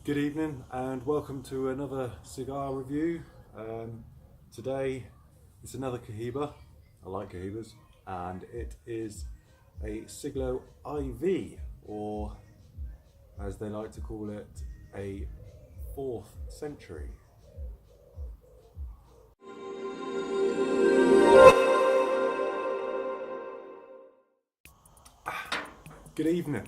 Good evening and welcome to another cigar review. Today it's another Cohiba. I like Cohibas, and it is a Siglo IV, or as they like to call it, a 4th century. Good evening.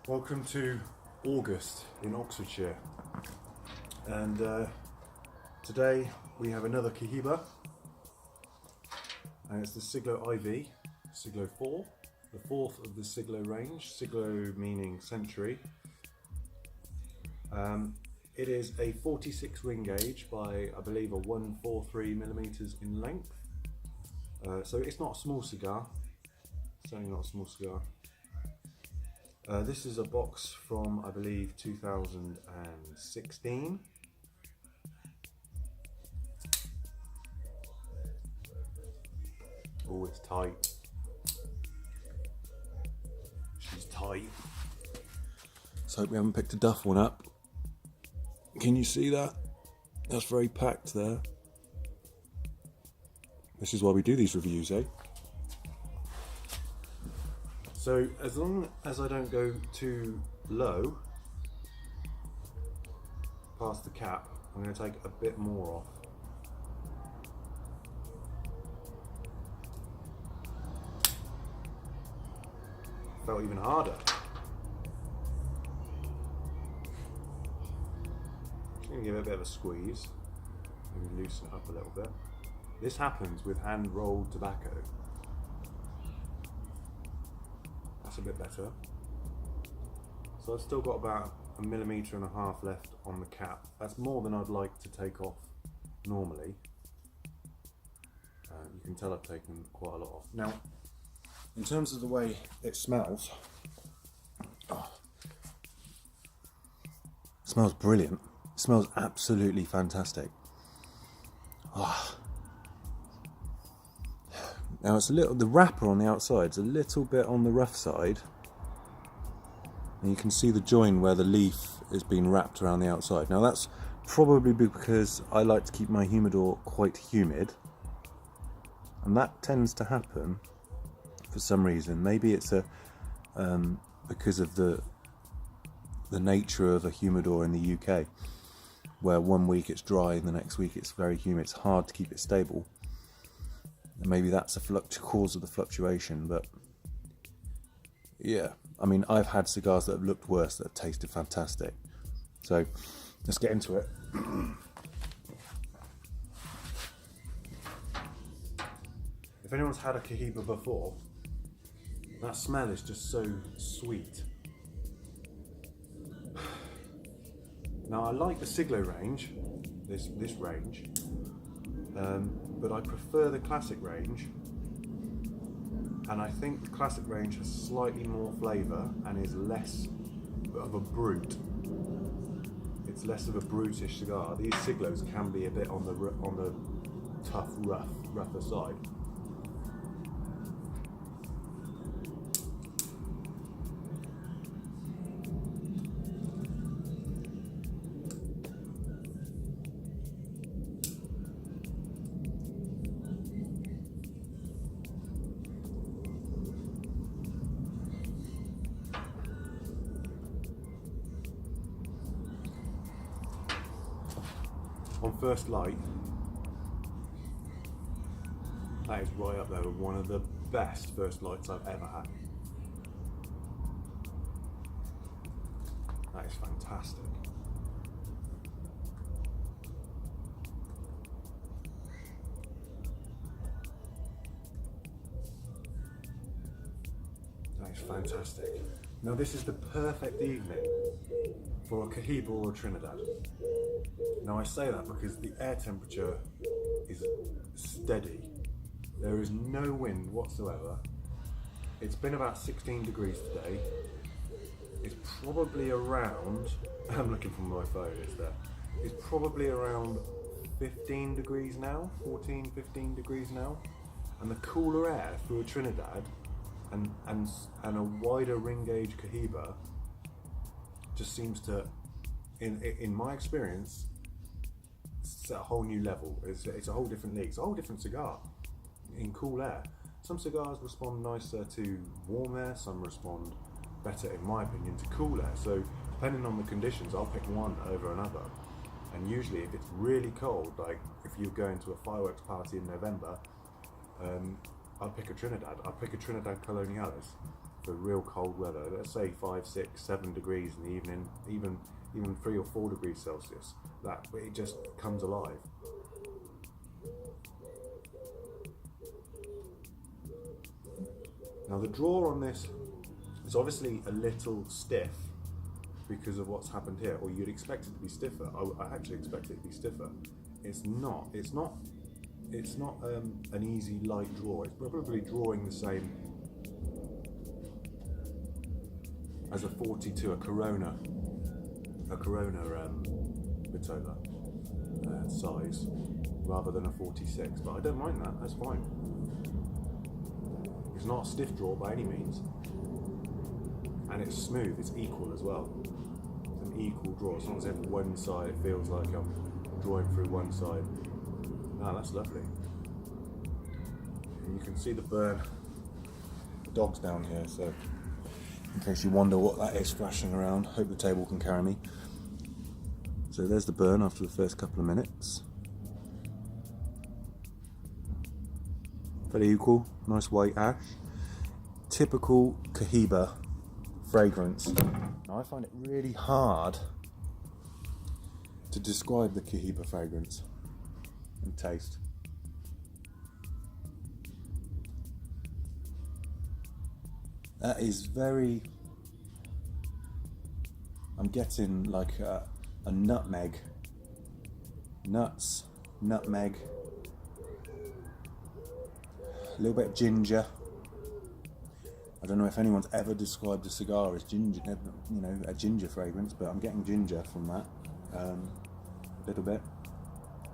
Welcome to August in Oxfordshire, and today we have another Cohiba, and it's the Siglo IV, Siglo IV, the 4th of the Siglo range, Siglo meaning century. It is a 46 ring gauge by, I believe, a 143 millimeters in length, so it's not a small cigar, certainly not a small cigar. This is a box from, I believe, 2016. Oh, it's tight. She's tight. Let's hope we haven't picked a duff one up. Can you see that? That's very packed there. This is why we do these reviews, eh? So as long as I don't go too low past the cap, I'm going to take a bit more off. Felt even harder. Just going to give it a bit of a squeeze, maybe loosen it up a little bit. This happens with hand-rolled tobacco. That's a bit better. So I've still got about 1.5 millimeters left on the cap. That's more than I'd like to take off normally. You can tell I've taken quite a lot off. Now, in terms of the way it smells, it smells brilliant. It smells absolutely fantastic. Now it's a little, the wrapper on the outside is a little bit on the rough side, and you can see the join where the leaf is being wrapped around the outside. Now that's probably because I like to keep my humidor quite humid, and that tends to happen for some reason. Maybe it's because of the nature of a humidor in the UK, where one week it's dry and the next week it's very humid. It's hard to keep it stable. And maybe that's a cause of the fluctuation, but yeah, I mean, I've had cigars that have looked worse that have tasted fantastic. So let's get into it. If anyone's had a Cohiba before, that smell is just so sweet. Now I like the Siglo range, this range, but I prefer the classic range, and I think the classic range has slightly more flavour and is less of a brute. It's less of a brutish cigar. These Siglos can be a bit on the tough, rougher side. On first light, that is right up there with one of the best first lights I've ever had. That is fantastic. That is fantastic. Now this is the perfect evening for a Cohiba or a Trinidad. Now I say that because the air temperature is steady. There is no wind whatsoever. It's been about 16 degrees today. It's probably around, I'm looking from my phone, it's probably around 15 degrees now, 14, 15 degrees now. And the cooler air through a Trinidad and a wider ring gauge Cohiba just seems to in my experience, it's at a whole new level. It's a whole different league. It's a whole different cigar in cool air. Some cigars respond nicer to warm air, some respond better, in my opinion, to cool air. So depending on the conditions, I'll pick one over another. And usually if it's really cold, like if you're going to a fireworks party in November, I'll pick a Trinidad. I'll pick a Trinidad Coloniales for real cold weather. Let's say 5, 6, 7 degrees in the evening, even 3 or 4 degrees Celsius. That it just comes alive. Now the draw on this is obviously a little stiff because of what's happened here, or you'd expect it to be stiffer. I actually expect it to be stiffer. It's not. It's not an easy light draw. It's probably drawing the same as a 42, a Corona Vitola size, rather than a 46. But I don't mind that. That's fine. It's not a stiff draw by any means, and it's smooth. It's equal as well. It's an equal draw. It's not as if one side feels like I'm drawing through one side. No, that's lovely. And you can see the burn. The dog's down here, so in case you wonder what that is flashing around, hope the table can carry me. So there's the burn after the first couple of minutes. Very equal, nice white ash. Typical Cohiba fragrance. Now I find it really hard to describe the Cohiba fragrance and taste. That is very, I'm getting like a nutmeg, nuts, nutmeg, a little bit of ginger. I don't know if anyone's ever described a cigar as ginger, you know, a ginger fragrance, but I'm getting ginger from that, a little bit.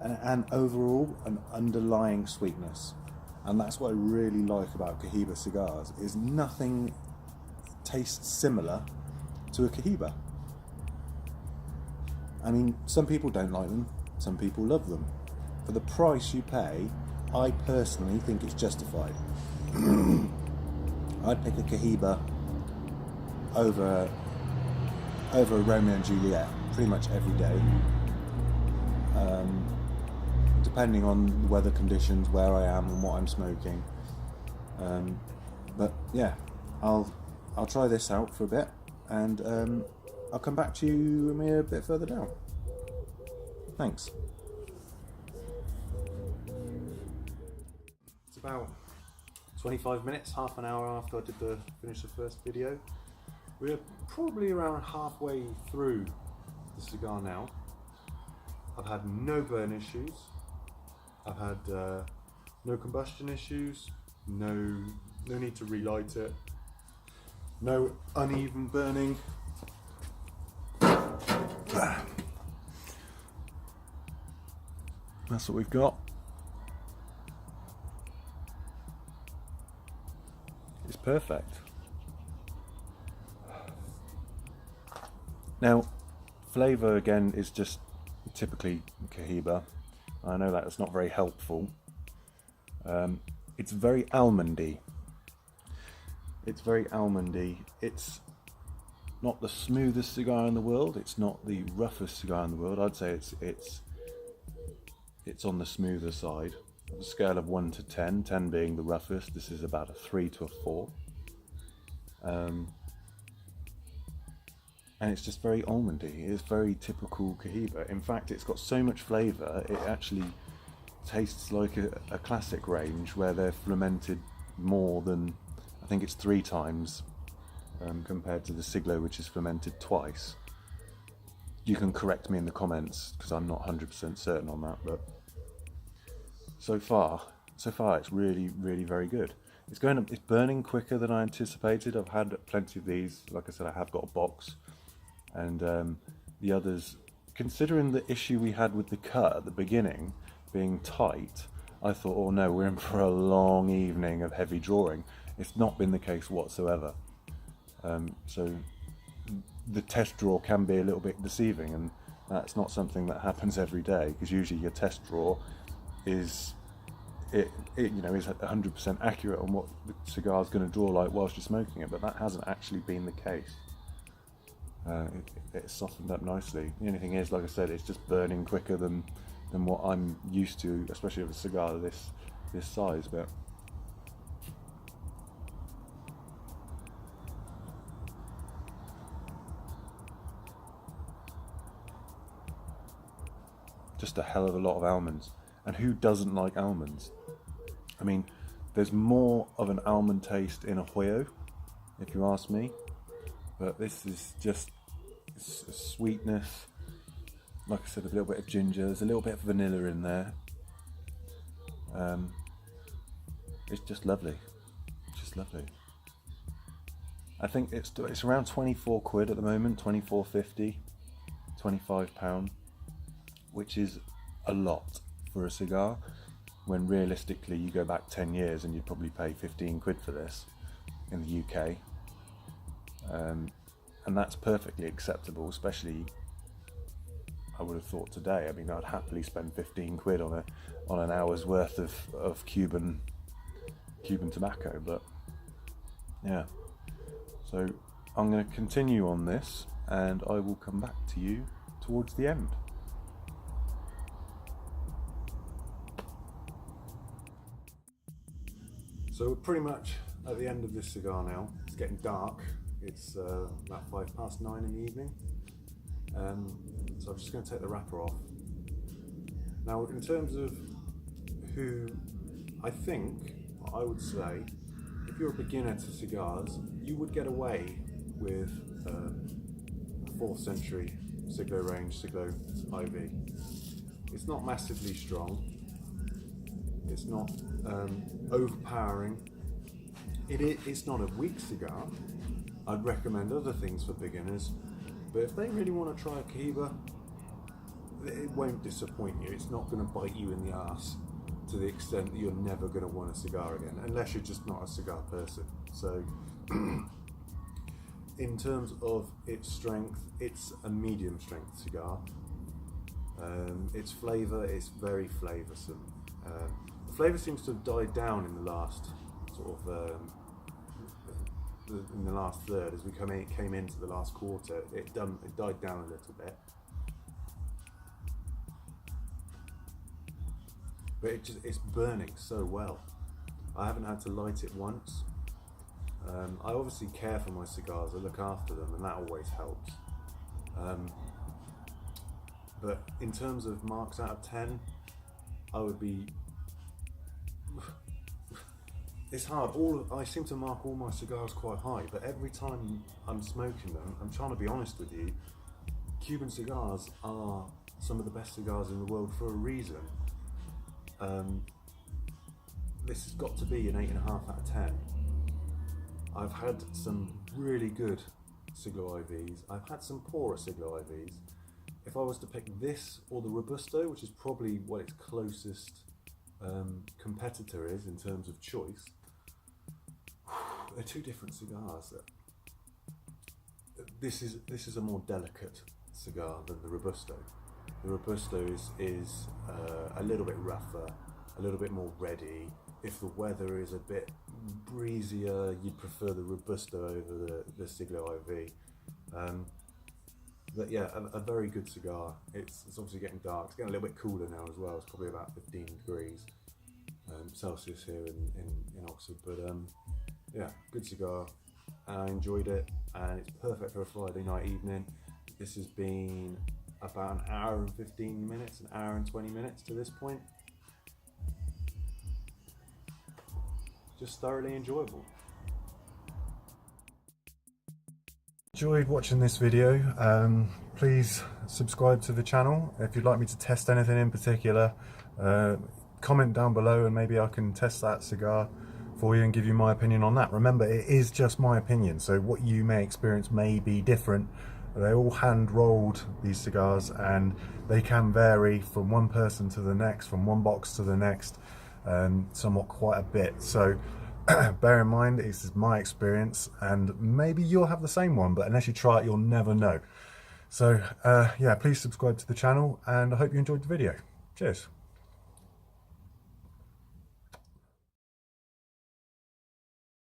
And overall, an underlying sweetness. And that's what I really like about Cohiba cigars, is nothing tastes similar to a Cohiba. I mean, some people don't like them, some people love them. For the price you pay, I personally think it's justified. I'd pick a Cohiba over a Romeo and Juliet pretty much every day. Depending on the weather conditions, where I am and what I'm smoking. But yeah, I'll try this out for a bit, and I'll come back to you a bit further down. Thanks. It's about 25 minutes, half an hour after I did finish the first video. We're probably around halfway through the cigar now. I've had no burn issues. I've had no combustion issues, no need to relight it, no uneven burning. That's what we've got. It's perfect. Now, flavour again is just typically Cohiba. I know that's not very helpful. It's very almondy. It's very almondy. It's not the smoothest cigar in the world. It's not the roughest cigar in the world. I'd say it's on the smoother side. On a scale of 1 to 10, 10 being the roughest, this is about a 3 to a 4. And it's just very almondy. It's very typical Cohiba. In fact, it's got so much flavour, it actually tastes like a classic range where they're fermented more than, I think it's 3 times compared to the Siglo, which is fermented twice. You can correct me in the comments because I'm not 100% certain on that, but so far it's really, really very good. It's burning quicker than I anticipated. I've had plenty of these. Like I said, I have got a box. And the others, considering the issue we had with the cut at the beginning being tight, I thought, oh no, we're in for a long evening of heavy drawing. It's not been the case whatsoever. So the test drawer can be a little bit deceiving, and that's not something that happens every day, because usually your test drawer is is 100% accurate on what the cigar is going to draw like whilst you're smoking it, but that hasn't actually been the case. It's softened up nicely. The only thing is, like I said, it's just burning quicker than what I'm used to, especially with a cigar this size. But just a hell of a lot of almonds. And who doesn't like almonds? I mean, there's more of an almond taste in a Hoyo, if you ask me. But this is just sweetness. Like I said, a little bit of ginger. There's a little bit of vanilla in there. It's just lovely. Just lovely. I think it's around 24 quid at the moment, 24.50, £25, which is a lot for a cigar, when realistically you go back 10 years and you'd probably pay 15 quid for this in the UK. And that's perfectly acceptable, especially, I would have thought today. I mean, I'd happily spend 15 quid on an hour's worth of Cuban tobacco, but yeah. So I'm going to continue on this, and I will come back to you towards the end. So we're pretty much at the end of this cigar now. It's getting dark. It's about 9:05 in the evening. So I'm just going to take the wrapper off. Now, in terms of who I would say, if you're a beginner to cigars, you would get away with a 4th century Siglo range, Siglo IV. It's not massively strong. It's not overpowering. It's not a weak cigar. I'd recommend other things for beginners, but if they really want to try a Cohiba, it won't disappoint you. It's not going to bite you in the arse to the extent that you're never going to want a cigar again, unless you're just not a cigar person. So in terms of its strength, it's a medium strength cigar. Its flavour is very flavoursome. The flavour seems to have died down in the last in the last third. As we came into the last quarter, it died down a little bit, but it's burning so well. I haven't had to light it once. I obviously care for my cigars. I look after them, and that always helps. But in terms of marks out of 10, I would be. It's hard. I seem to mark all my cigars quite high, but every time I'm smoking them, I'm trying to be honest with you, Cuban cigars are some of the best cigars in the world for a reason. This has got to be an 8.5 out of 10. I've had some really good Siglo IVs. I've had some poorer Siglo IVs. If I was to pick this or the Robusto, which is probably what its closest competitor is in terms of choice, they're two different cigars. This is a more delicate cigar than the Robusto. The Robusto is a little bit rougher, a little bit more ready. If the weather is a bit breezier, you'd prefer the Robusto over the Siglo IV. But yeah, a very good cigar. It's obviously getting dark. It's getting a little bit cooler now as well. It's probably about 15 degrees Celsius here in Oxford. But yeah, good cigar. I enjoyed it, and it's perfect for a Friday night evening. This has been about an hour and 15 minutes, an hour and 20 minutes to this point. Just thoroughly enjoyable. Enjoyed watching this video. Please subscribe to the channel. If you'd like me to test anything in particular, comment down below and maybe I can test that cigar for you and give you my opinion on that. Remember, it is just my opinion, so what you may experience may be different. They're all hand rolled, these cigars, and they can vary from one person to the next, from one box to the next, somewhat quite a bit. So Bear in mind, this is my experience, and maybe you'll have the same one, but unless you try it, you'll never know. So yeah, please subscribe to the channel, and I hope you enjoyed the video. Cheers.